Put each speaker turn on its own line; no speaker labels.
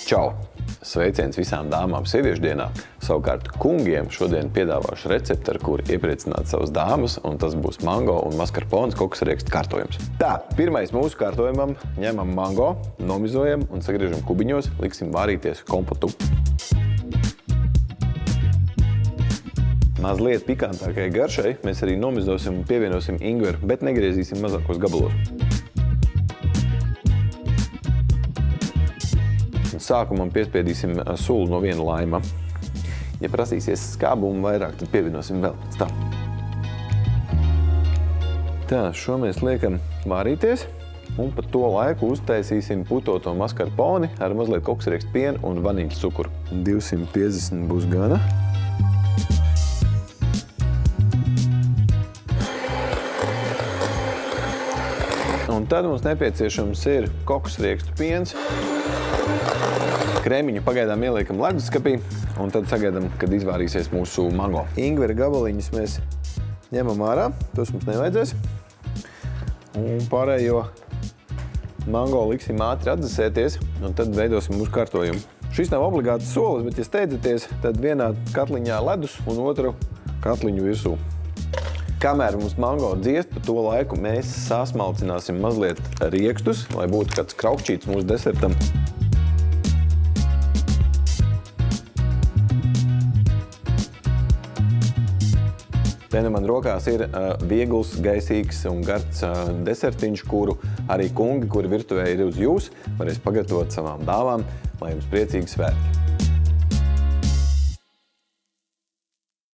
Čau! Sveiciens visām dāmām sieviešu dienā. Savukārt kungiem šodien piedāvāšu recepti, ar kuru iepriecināt savas dāmas, un tas būs mango un maskarpones kokosriekstu kārtojums. Tā, pirmais mūsu kārtojumam ņemam mango, nomizojam un sagriežam kubiņos, liksim vārīties kompotu. Mazliet pikantākai garšai mēs arī nomizosim un pievienosim ingveru, bet negriezīsim mazākos gabalos. Sākumam piespiedīsim sulu no viena laima. Ja prasīsies skābumu vairāk, tad pievienosim vēl pēc tam. Tā, šo mēs liekam vārīties, un pa to laiku uztaisīsim putoto maskarponi ar mazliet kokosriekstu pienu un vaniļas cukuru. 250 būs gana. Un tad mums nepieciešams ir kokosriekstu piens. Krēmiņu pagaidām ieliekam leduskapī, un tad sagaidām, kad izvārīsies mūsu mango. Ingvera gabaliņus mēs ņemam ārā, tos mums nevajadzēs. Un pārējo mango liksim ātri atdzesēties, un tad veidosim mūsu kārtojumu. Šis nav obligāts solis, bet, ja steidzaties, tad vienā katliņā ledus un otru katliņu virsū. Kamēr mums mango dziest, pa to laiku mēs sasmalcināsim mazliet riekstus, lai būtu kāds kraukšķīts mūsu desertam. Te man rokās ir viegls, gaisīgs un gards desertiņš, kuru arī kungi, kuri virtuvē ir uz jūs, varēs pagatavot savām dāvām, lai jums priecīgi svētki.